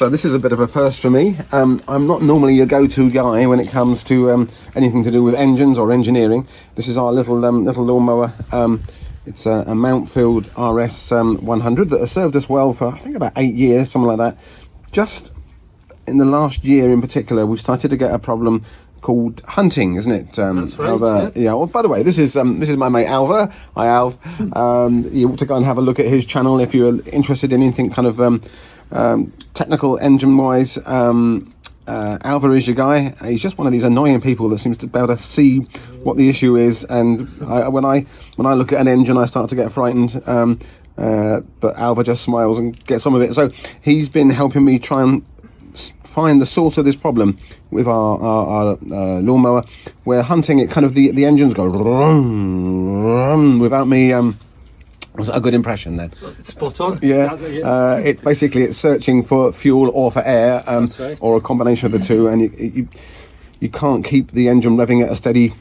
So this is a bit of a first for me. I'm not normally a go-to guy when it comes to anything to do with engines or engineering. This is our little lawnmower. It's a Mountfield RS 100 that has served us well for I think about 8 years, something like that. Just in the last year in particular, we've started to get a problem called hunting, isn't it? That's right. Alvar, yeah. Well, by the way, this is my mate Alvar. Hi, Alv. You ought to go and have a look at his channel if you're interested in anything kind of technical engine-wise. Alvar is your guy. He's just one of these annoying people that seems to be able to see what the issue is. And when I look at an engine, I start to get frightened. But Alvar just smiles and gets on with it. So he's been helping me try and find the source of this problem with our lawnmower, where hunting it kind of the engines go without me. Was that a good impression then? Spot on. Yeah. It's basically searching for fuel or for air, right. or a combination of the two, and you can't keep the engine revving at a steady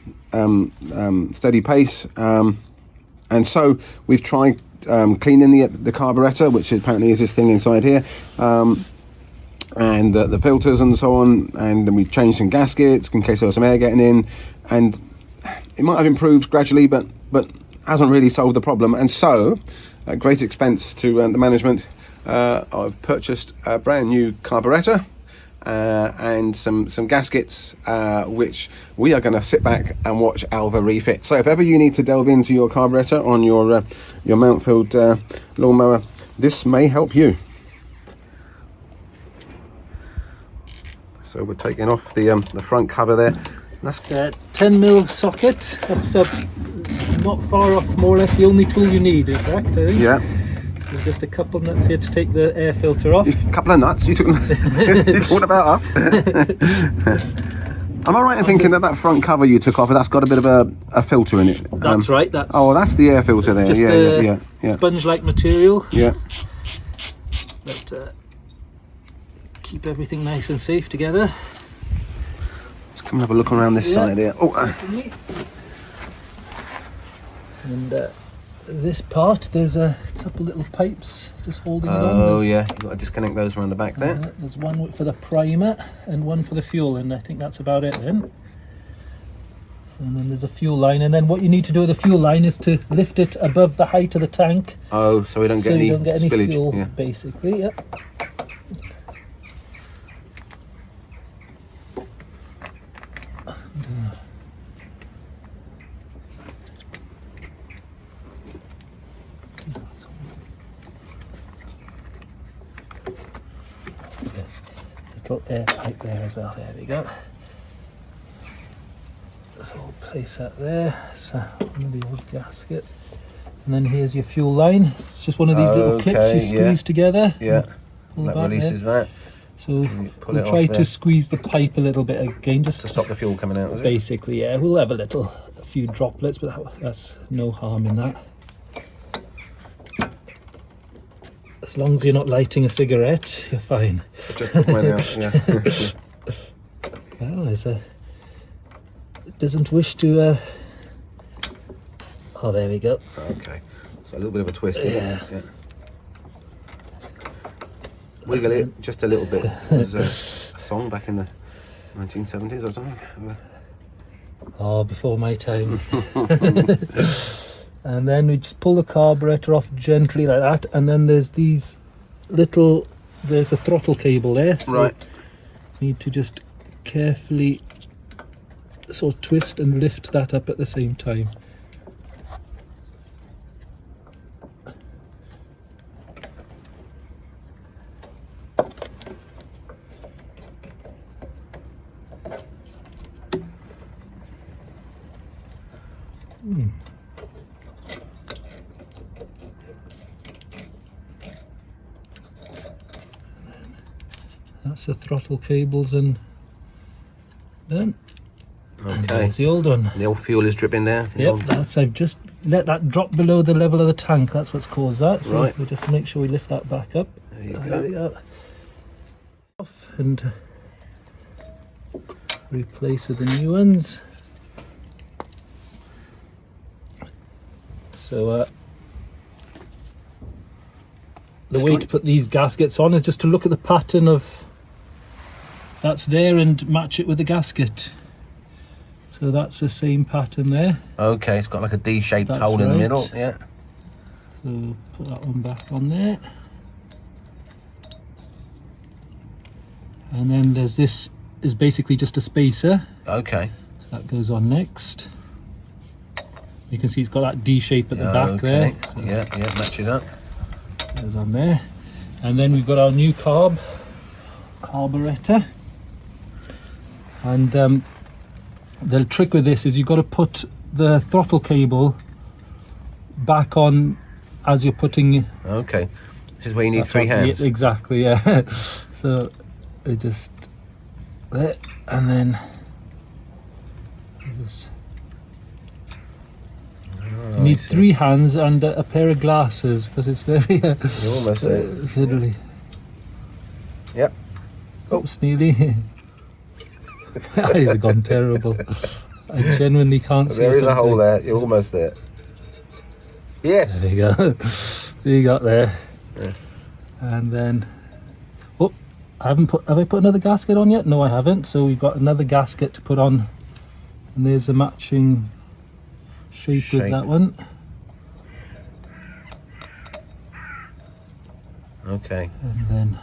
pace. And so we've tried cleaning the carburetor, which apparently is this thing inside here. And the filters and so on, and then we changed some gaskets in case there was some air getting in, and it might have improved gradually, but hasn't really solved the problem. And so, at great expense to the management, I've purchased a brand new carburetor and some gaskets, which we are going to sit back and watch Alvar refit. So if ever you need to delve into your carburetor on your Mountfield lawnmower, this may help you. So we're taking off the front cover there. That's a 10mm socket. That's not far off, more or less the only tool you need, in fact, I think. Yeah. There's just a couple of nuts here to take the air filter off. A couple of nuts? You took them? What about us? Am I right in thinking that front cover you took off, that's got a bit of a filter in it? That's right. That's the air filter there. Just yeah. sponge-like material. Yeah. But keep everything nice and safe together. Let's come and have a look around this side here. And this part, there's a couple little pipes just holding it on. Oh yeah, you've got to disconnect those around the back there. There's one for the primer and one for the fuel, and I think that's about it then. And then there's a fuel line, and then what you need to do with the fuel line is to lift it above the height of the tank. Oh, so we don't get any spillage. Fuel, basically. Yeah. Little air pipe there as well. There we go. So we'll place that there. So one of the old gaskets, and then here's your fuel line. It's just one of these little clips you squeeze together. Yeah. That releases that. So we'll try to squeeze the pipe a little bit again, just to stop the fuel coming out. Basically, yeah. We'll have a few droplets, but that's no harm in that. As long as you're not lighting a cigarette, you're fine. I just put mine out, yeah. Well, it doesn't wish to... Oh, there we go. Okay. So a little bit of a twist. Yeah. Wiggle it just a little bit. There's a song back in the 1970s or something. Oh, before my time. And then we just pull the carburetor off gently like that, and then there's there's a throttle cable there, so right. You need to just carefully sort of twist and lift that up at the same time. That's the throttle cables and done. Okay. And there's the old one. The old fuel is dripping there. I've just let that drop below the level of the tank. That's what's caused that. So right. we'll just make sure we lift that back up. There you go. Off and replace with the new ones. So the way to put these gaskets on is just to look at the pattern of that's there and match it with the gasket. So that's the same pattern there. Okay, it's got like a D-shaped hole in the middle. Yeah. So put that one back on there. And then there's this is basically just a spacer. Okay. So that goes on next. You can see it's got that D shape at the back there. So yeah, matches up. Goes on there. And then we've got our new carburetor. And the trick with this is you've got to put the throttle cable back on as you're putting. Okay. This is where you need 3 hands. Yeah, exactly, yeah. So it just there, and then just you need 3 hands and a pair of glasses because it's very You're almost there. fiddly. Yep. Oops, nearly. My eyes have gone terrible. I genuinely can't see. There is a hole there. You're almost there. Yes. There you go. You got there. Yeah. And then, oh, have I put another gasket on yet? No, I haven't. So we've got another gasket to put on, and there's a matching shape with that one. Okay. And then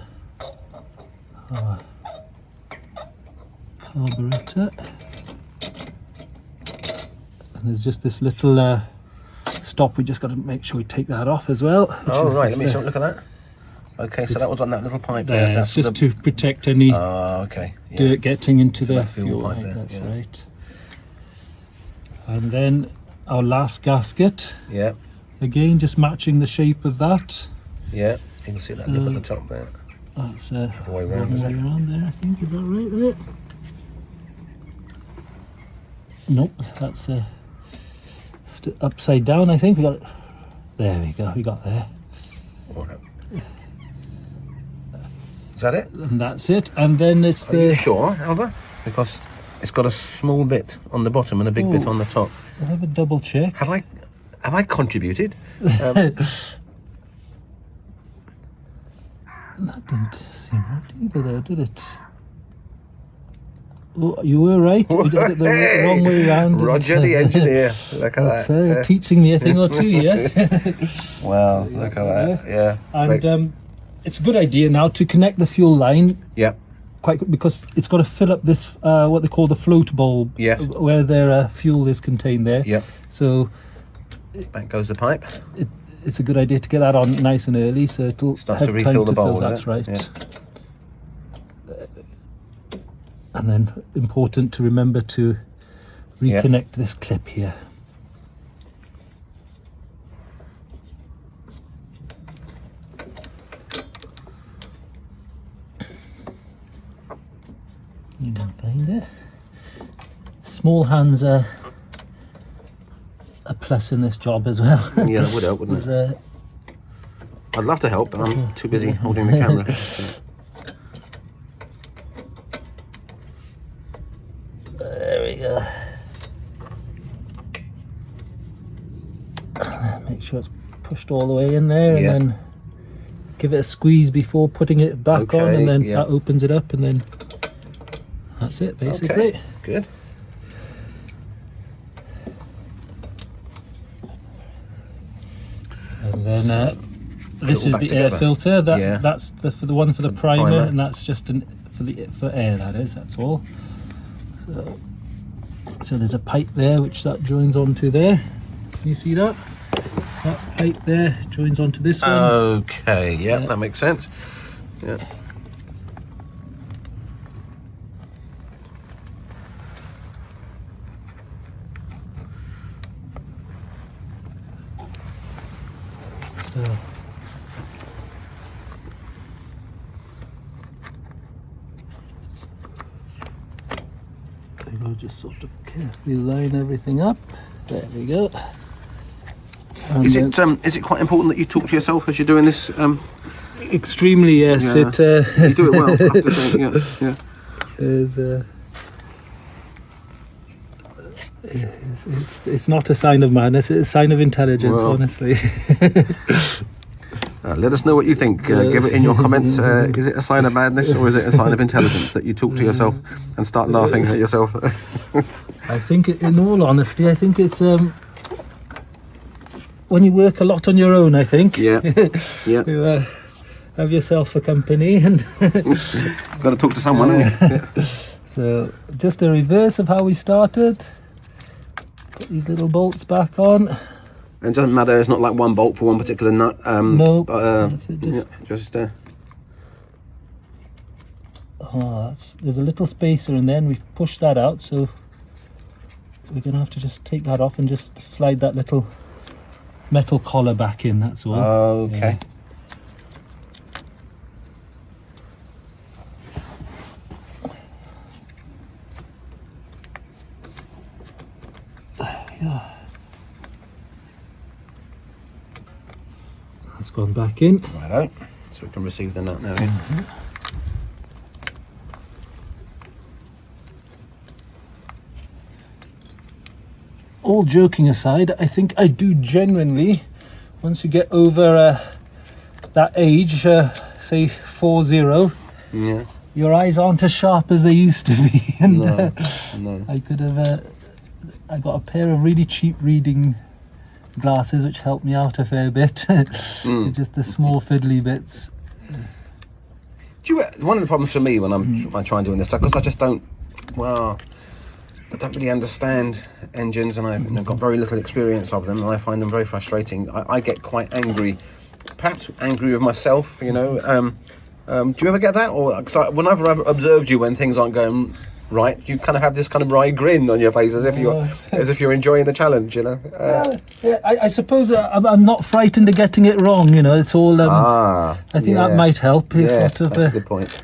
our carburetor. And there's just this little stop. We just got to make sure we take that off as well. Oh right, let me look at that. Okay, so that was on that little pipe there. That's just to protect any okay. dirt getting into the fuel pipe line. there, That's yeah. right. And then our last gasket. Yeah. Again, just matching the shape of that. Yeah. You can see that lip at the top there. That's The way round, is it? around there, I think. Is that right with it? Nope, that's upside down, I think. We got it. There we go, we got there. Is that it? And that's it. And then it's Are you sure, Alvar? Because it's got a small bit on the bottom and a big bit on the top. I'll have a double check. Have I contributed? That didn't seem right either, though, did it? Oh, you were right. We did it the wrong way around. Roger the engineer. Look at that. Teaching me a thing or two, yeah. Wow, look at that. Yeah. And it's a good idea now to connect the fuel line. Yeah. Because it's got to fill up this what they call the float bulb, Yes. where their fuel is contained there. Yeah. So Back goes the pipe. it's a good idea to get that on nice and early, so it'll Starts have to refill time the to fill. bowl. That's right. Yeah. And then important to remember to reconnect this clip here. You can find it. Small hands are a plus in this job as well. Yeah, that would help, wouldn't it? I'd love to help, but I'm too busy holding the camera. There we go. Make sure it's pushed all the way in there, and then give it a squeeze before putting it back on, and then that opens it up, and then that's it basically. Okay, good. And then this is the air filter. That's for the one for the primer, and that's just for air. That is. That's all. So there's a pipe there which that joins onto there. Can you see that? That pipe there joins onto this one. Okay, yeah, that makes sense. Yeah. So I'll just sort of carefully line everything up. There we go. And Is it quite important that you talk to yourself as you're doing this? Extremely, yes. Yeah. You do it well. I have to say. Yeah. There's it's not a sign of madness, it's a sign of intelligence, honestly. Let us know what you think. Give it in your comments. Is it a sign of madness or is it a sign of intelligence that you talk to yourself and start laughing at yourself? I think, in all honesty, I think it's when you work a lot on your own, I think. Yeah. You have yourself a company and Got to talk to someone, haven't you? Yeah. So just a reverse of how we started. Put these little bolts back on. And it doesn't matter, it's not like one bolt for one particular nut. No, but, that's it, just there's a little spacer in there, and we've pushed that out, so we're gonna have to just take that off and just slide that little metal collar back in. That's all. Okay. Yeah. That's gone back in. Righto. So we can receive the nut now. Yeah. All joking aside, I think I do genuinely, once you get over that age, say 40, Yeah. your eyes aren't as sharp as they used to be. And No. I could have, I got a pair of really cheap reading glasses which helped me out a fair bit. Just the small fiddly bits. Do you, one of the problems for me when I try and doing this stuff, because I just don't, I don't really understand engines, and I've got very little experience of them, and I find them very frustrating. I get quite angry, perhaps angry with myself, you know. Do you ever get that? Or cause whenever I've observed you when things aren't going right, you kind of have this kind of wry grin on your face, as if you're enjoying the challenge, you know. I suppose I'm not frightened of getting it wrong, you know. It's all. I think that might help. That's a good point.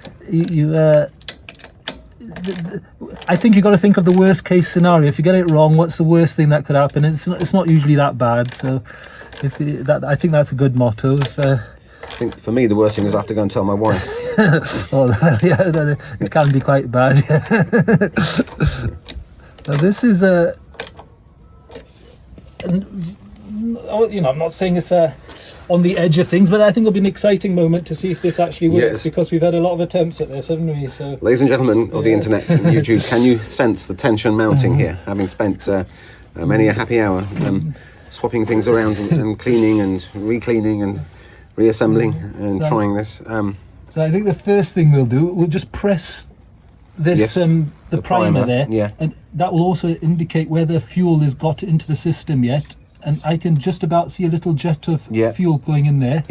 I think you've got to think of the worst case scenario. If you get it wrong, what's the worst thing that could happen? It's not usually that bad. So, I think that's a good motto. I think for me the worst thing is I have to go and tell my wife. It can be quite bad. Now this is I'm not saying it's on the edge of things, but I think it'll be an exciting moment to see if this actually works, because we've had a lot of attempts at this, haven't we? So, ladies and gentlemen of the internet and YouTube, can you sense the tension mounting here, having spent many a happy hour swapping things around and cleaning and re-cleaning and reassembling and trying this. So I think the first thing we'll just press this the primer there, and that will also indicate whether fuel has got into the system yet. And I can just about see a little jet of fuel going in there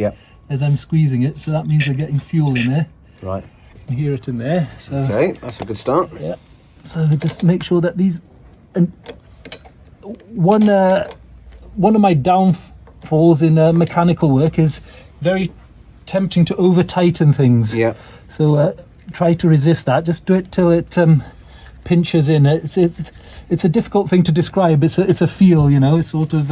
as I'm squeezing it. So that means we're getting fuel in there. Right. You can hear it in there. So, okay, that's a good start. Yeah. So just make sure that these... And one of my downfalls in mechanical work is very tempting to over-tighten things. Yeah. So try to resist that. Just do it till it pinches in. It's a difficult thing to describe. It's a feel, you know. It's sort of.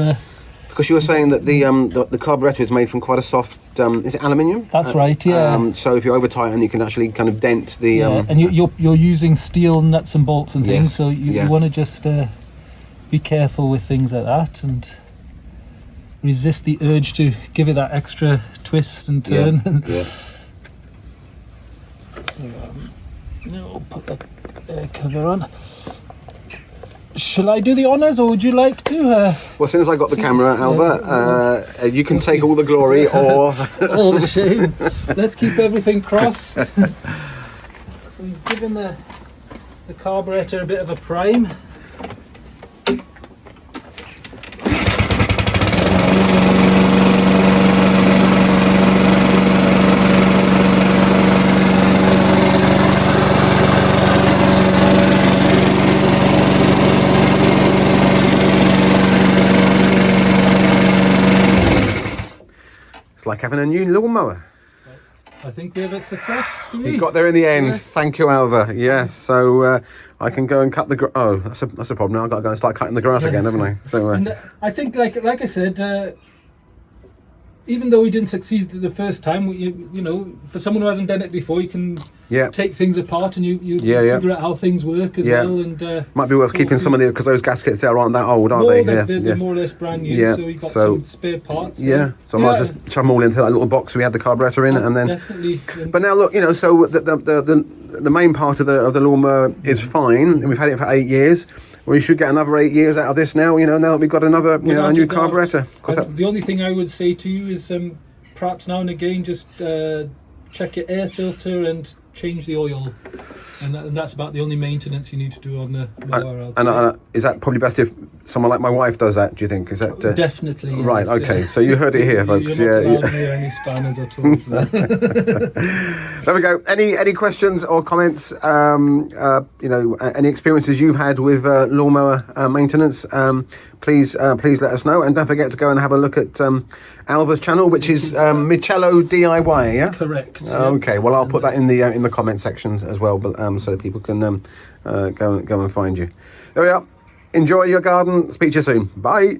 Because you were saying that the carburetor is made from quite a soft. Is it aluminium? That's right. Yeah. So if you over tighten, you can actually kind of dent the. And you're using steel nuts and bolts and things, so you want to just be careful with things like that and resist the urge to give it that extra twist and turn. Yeah. So now I'll put the cover on. Shall I do the honours, or would you like to? Well, since I got the camera, Alvar, you can take all the glory, or all the shame. Let's keep everything crossed. So we've given the carburetor a bit of a prime. like having a new lawnmower. I think we have a success, do we? We got there in the end. Yes. Thank you, Alvar. Yes, so I can go and cut the grass. Oh, that's a problem now. I've got to go and start cutting the grass again, haven't I? So and, I think, like I said, even though we didn't succeed the first time, you know, for someone who hasn't done it before, you can take things apart and you figure out how things work as well. And might be worth keeping some of the, because those gaskets there aren't that old, are they? They're more or less brand new. So we've got some spare parts. So I might just shove them all into that little box we had the carburetor in, and then definitely. But now look, you know, so the main part of the lawnmower is fine, and we've had it for 8 years. We should get another 8 years out of this now, you know, now that we've got another, you know, a new carburetor. The only thing I would say to you is perhaps now and again just check your air filter and change the oil. And that's about the only maintenance you need to do on the mower. And is that probably best if someone like my wife does that, do you think? Is that definitely right? Okay, so you heard it here, folks. You're not allowed near any spanners or tools there. There we go. Any questions or comments? You know, any experiences you've had with lawnmower maintenance? Please let us know, and don't forget to go and have a look at Alvar's channel, which is Michello DIY. Yeah, correct. Okay, well I'll put that in the comment section as well, but so that people can go and find you. There we are. Enjoy your garden. Speak to you soon. Bye.